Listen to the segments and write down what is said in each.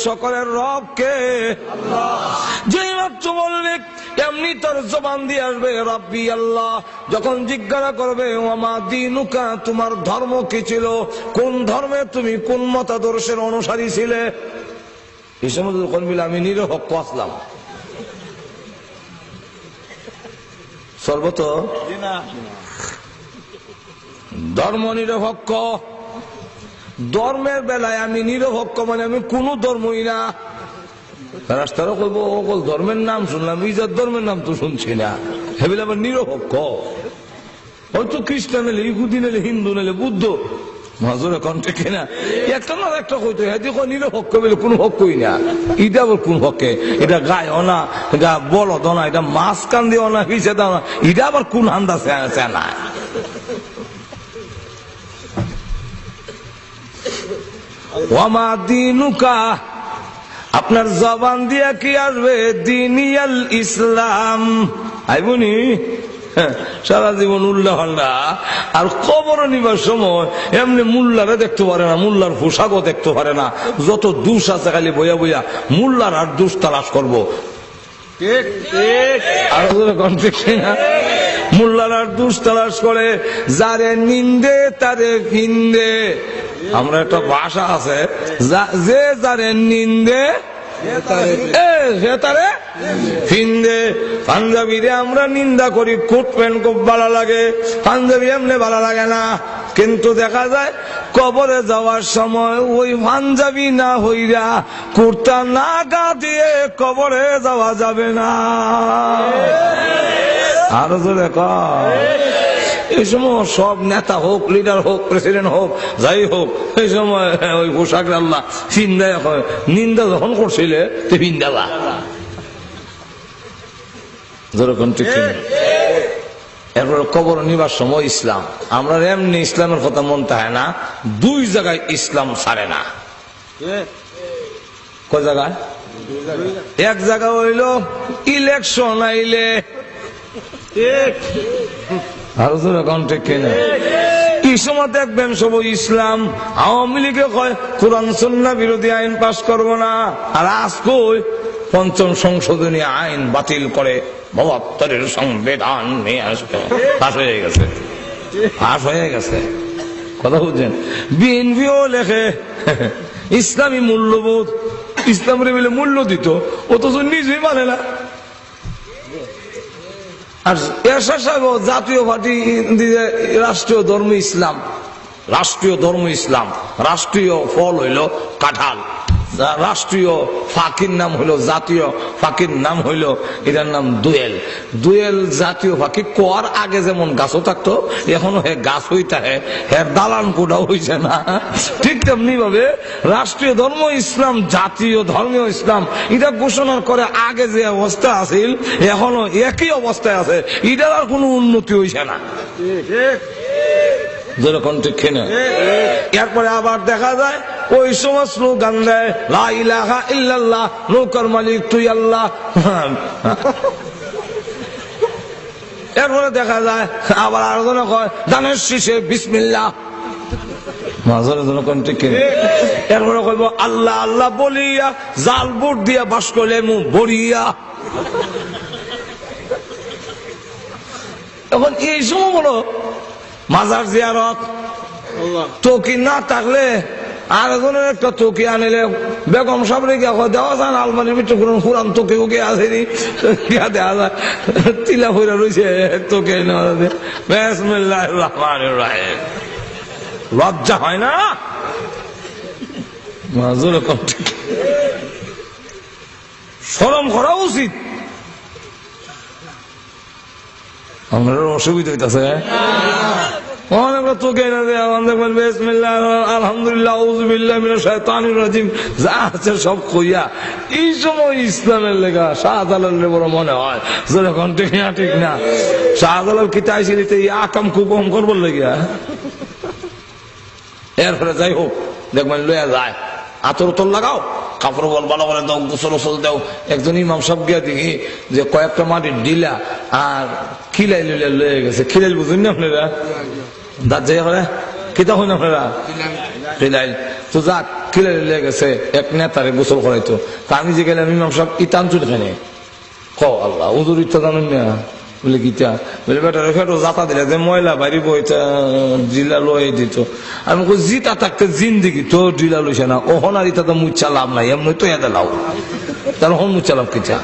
সকলের রব কে? যেই মাত্র বলবে এমনি তোর জবান দিয়ে আসবে রব্বি আল্লাহ। যখন জিজ্ঞাসা করবে ওমা দীনুকা, তোমার ধর্ম কি ছিল, কোন ধর্মে তুমি কোন মতাদর্শের অনুসারী ছিলে, এই সময় যখন বলে আমি নিরপেক্ষ আসলাম, সর্বত ধর্ম নিরপেক্ষ। ধর্মের বেলায় আমি নিরপেক্ষ মানে আমি কোন ধর্মই না। রাস্তারও কইব ওকল ধর্মের নাম শুনলাম, ইজার ধর্মের নাম তো শুনছি না, হেবিল আবার নিরপেক্ষ। হয়তো খ্রিস্টান এলে, ইহুদি নেলে, হিন্দু নেলে, বুদ্ধ, মাজুরে কণ্ঠে কিনা একটা না একটা কইতো হেদি কই নিরপেক্ষ বলে কোন পক্ষই না। এটা আবার কোন পক্ষে? এটা গায়ে না, গা বলদ না, এটা মাছ কান দিও না, পিছে দাও না, এটা আবার কোন হান্দা চেনা? ওয়ামা দীনুকা, আপনার জবান দিয়া কি আসবে দীনিয়াল ইসলাম, আইবনি সারা জীবন উল্লাহ আর কবর নিবার সময় এমনি মুল্লারে দেখতে পারে না, মুল্লার পোশাকও দেখতে পারে না, যত দোষ আছে খালি বইয়া বইয়া মুল্লার আর দোষ তালাশ করবো। মুল্লার আর দোষ তালাশ করে, যারে নিন্দে তারে ফিন্দে। আমরা একটা ভাষা আছে, যে যারে নিন্দে ফিন্দে। পাঞ্জাবিরে আমরা নিন্দা করি, কোট প্যান্ট খুব ভালো লাগে, পাঞ্জাবি এমনি ভালো লাগে না, কিন্তু দেখা যায় কবরে যাওয়ার সময় ওই পাঞ্জাবি না হইরা কুর্তা না গা দিয়ে কবরে যাওয়া যাবে না। আরো জোরে কর। এই সময় সব নেতা হোক, লিডার হোক, প্রেসিডেন্ট হোক, যাই হোক, এই সময় ওই পোশাক আল্লাহ ফিন্দা, নিন্দা যখন করছিলে তো ফিন্দাবা। যেরকম ঠিক এরপর কবর নিবার সময় ইসলাম, আমরা এমনি ইসলামের কথা মনতে হয় না, দুই জায়গায় ইসলাম ছাড়ে না। কয় জায়গায়? এক জায়গা হইল ইলেকশন আইলে, আরো যেরকম ঠিক কিনা এই সময় দেখবেন সব ইসলাম। আওয়ামী লীগে কয় কোরআন সুন্নাহ বিরোধী আইন পাশ করব না, আর আজকে পঞ্চম সংশোধনী আইন বাতিল করে ৭২-এর সংবিধান নিয়ে আসবে। পাশ হয়ে গেছে, পাশ হয়ে গেছে, কথা বুঝছেন? বিএনপিও লেখে ইসলামী মূল্যবোধ, ইসলামের বলে মূল্য দিত, অথচ নিজেই মানে না। আর এরশাদ সাহেব জাতীয় পার্টি রাষ্ট্রীয় ধর্ম ইসলাম, রাষ্ট্রীয় ধর্ম ইসলাম, রাষ্ট্রীয় ফল হইল কাঁঠাল, রাষ্ট্রীয় ফাঁকির নাম হইল, জাতীয় ফাঁকির নাম হইল, এটার নাম দোয়েল। দোয়েল জাতীয় ফাঁকি কর আগে যেমন গাছও থাকতো, এখনো হে গাছ হইতে হে, এর দালান কোটাও হইছে না। ঠিক তেমনি ভাবে রাষ্ট্রীয় ধর্ম ইসলাম, জাতীয় ধর্মীয় ইসলাম, এটা ঘোষণার করে আগে যে অবস্থা আছিল এখনো একই অবস্থায় আছে, এটার আর কোনো উন্নতি হইছে না। যেরকম ঠিক কিনা? এরপরে আবার দেখা যায় ওই সময় স্লোগান দেয় লা ইলাহা ইল্লাল্লাহ, নৌকার মালিক তুই আল্লাহ। এরপরে দেখা যায় আবার আলোচনা কয় দানের শীষে বিসমিল্লাহ। এরপরে কইব আল্লাহ আল্লাহ বলিয়া জাল বুট দিয়া বাস করলে মু বরিয়া। এখন এই সময় বলো মাজার জিয়ারত, তোকি না থাকলে আর একজনের একটা তোকি আনিলে বেগম সাবরে গিয়া দেওয়া যায় না, আলমারির ভিতরে কোন পুরান তোকে ওকে আসেনি, দেওয়া যায় তিলা ফইরা রয়েছে তোকে। বিসমিল্লাহির রহমানির রহিম। লজ্জা হয় না? শরম করা উচিত। আমাদের অসুবিধা হইতেছে অনেক তোকে দেখবেন বিসমিল্লাহ আলহামদুলিল্লাহ আউযুবিল্লাহি মিনাশ শাইতানির রাজিম যা আছে সব কইয়া এই সময় ইসলামের লেখা শাহজালালের বড় মনে হয় যেরকম ঠিক না, ঠিক না? শাহজালাল কি চাইছিল এই আকাম কুকম করবার লাগিয়া? এরপরে যাই হোক দেখবেন লইয়া যায়, আতর উতর লাগাও, কাপড় বল ভালো করে দাও, গোসল ওসল দাও। একজন ইমাম সাহেব গিয়া দেখি যে কয়েকটা মাটির ডিলা আর খিলাই লইয়া গেছে। খিলাইল বুঝুন না আপনারা? দাঁত যাই করে কিতা হইন আপনারা? খিলাইল তো যাক কিলে লেগে গেছে এক নেতারে গোসল করাইতো। আমি যে গেলাম ইমাম সাহেব ইতান চুল এখানে ক আল্লাহ উজুর ইচ্ছা জানেন না বলে গীতা বলে বেটার ফেটো জাতা দিলে যে ময়লা বাড়ি বইটা জিলা লয়ে দিত। আমি জিতা থাকতে জিন্দিগি তো ডিলা লইছে না ওহনার ইটা তো মুচ্ছা লাভ নাই এমনি তো এতে লাভ তার হন মুচ্ছা লাভ কিটা।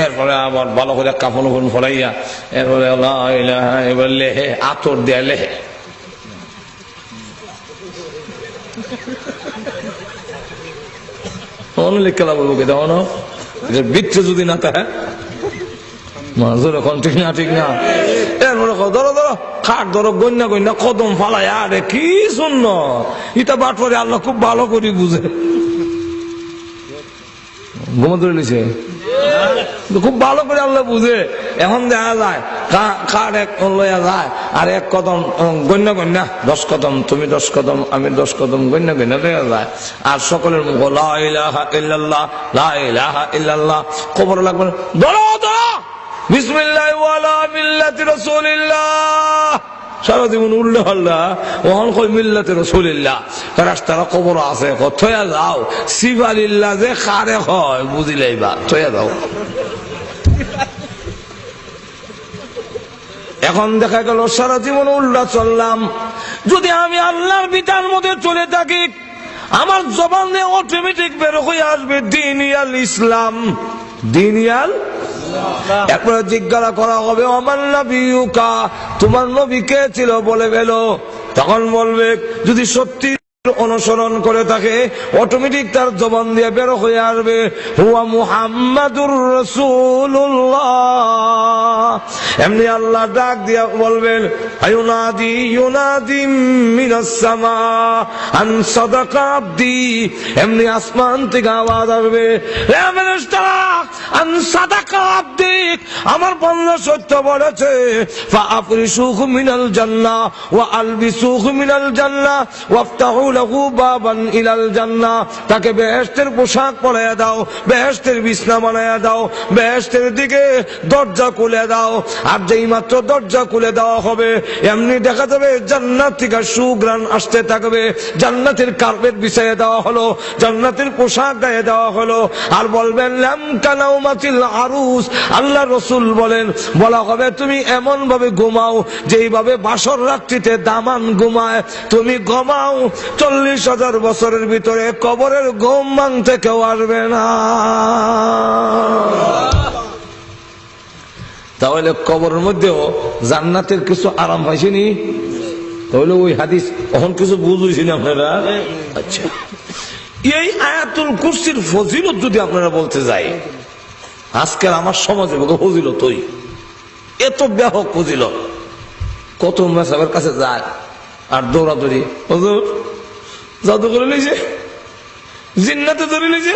এরপরে আবার ভালো করে কাপড় ফলাইয়া এরপরে এবার লেহে আতর দেয়া লেহে লিখা বলবো কে দেওয়া না বিচ্ছে যদি না থাকে এখন ঠিক না ঠিক না। এরপরে ধরো ধরো খাট ধরো গন্যা গন্যা কদম ফালাই আরে কি শূন্য ইটা বাট পরে আল্লাহ খুব ভালো করে বুঝে ঘুমা ধরে লিছে খুব ভালো করে আল্লাহ বুঝে। এখন দেখা যায় কার এক লইয়া যায় আর এক কদম গণ্য গণ্যা 10 কদম তুমি 10 কদম আমি 10 কদম গণ্য গণ্য লইয়া যায় আর সকলের মুখ লা ইলাহা ইল্লাল্লাহ লা ইলাহা ইল্লাল্লাহ কবর লাগবে ধরো ধরো বিসমিল্লাহ ওয়ালা মিল্লাতি রাসূলিল্লাহ সারা জীবন উল্লে হল্লা ওহন কই মিল্লাতে রাসূলিল্লাহ রাস্তার কবর আছে থয়া যাও সিবালিল্লাহ যে খারে হয় বুঝিলাইবা থয়া যাও। এখন দেখা গেল সারা জীবন উল্লাহ চললাম যদি আমি আল্লাহর বিধান মধ্যে চলে থাকি আমার জবান দিয়ে অটোমেটিক বের হয়ে আসবে দিনিয়াল ইসলাম দিনিয়াল। একবার জিজ্ঞাসা করা হবে আমার নবিয়ুকা তোমার নবী কে ছিল বলে গেল তখন বলবে যদি সত্যি অনুসরণ করে থাকে অটোমেটিক তার জবান দিয়ে বের হয়ে আসবে হুয়া মুহাম্মাদুর রাসূলুল্লাহ। এমনি আল্লাহ ডাক দিয়া বলবেন আয়ুনাদি ইউনাদি মিনাস সামা আন সাদাকা আবদি এমনি আসমান থেকে আওয়াজ আসবে হে ফেরেশতারা আন সাদাকা আবদি আমার বান্দা সত্য বলেছে ফাআফরিশুহু মিনাল জান্নাহ ওয়া আলবিসুহু মিনাল জান্নাহ ওয়াফতাহু লাহু বাবান ইলাল জান্নাহ তাকে বেহেশতের পোশাক পরাইয়া দাও বেহেশতের বিছনা বানাইয়া দাও বেহেশতের দিকে দরজা খুলে দাও। আর যেই মাত্র দরজা খুলে দেওয়া হবে এমনি দেখা যাবে জান্নাত থেকে সুঘ্রাণ আসতে থাকবে জান্নাতের কার্পেট বিছাইয়ে দেওয়া হলো জান্নাতের পোশাক গায়ে দেওয়া হলো আর বলবেন লাম কানাউমাতিল আরুস আল্লাহ রাসূল বলেন বলা হবে তুমি এমন ভাবে ঘুমাও যেইভাবে বাসর রাত্রিতে দামান ঘুমায় তুমি ঘুমাও 40,000 বছরের ভিতরে কবরের ঘুম ভাঙতে কেউ আসবে না। তাহলে কবরের মধ্যেও জান্নাতের কিছু আরাম হয়েছেনি তাহলে ওই হাদিস এখন কিছু বুঝেছেন আপনারা। আচ্ছা এই আয়াতুল কুরসির ফজিলত যদি আপনারা বলতে যাই আজকের আমার সমাজে ফজিলত ওই এত ব্যাপক ফজিলত কত মেসাবের কাছে যায় আর দৌড়াদৌড়ি হুজুর জাদু করে লিছে জিন্নাতে ধরে লিছে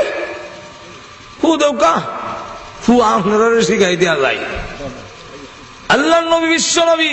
হু দৌকা হু আপনারা শিখাই দেওয়া যায়। আল্লাহ নবী বিশ্ব নবী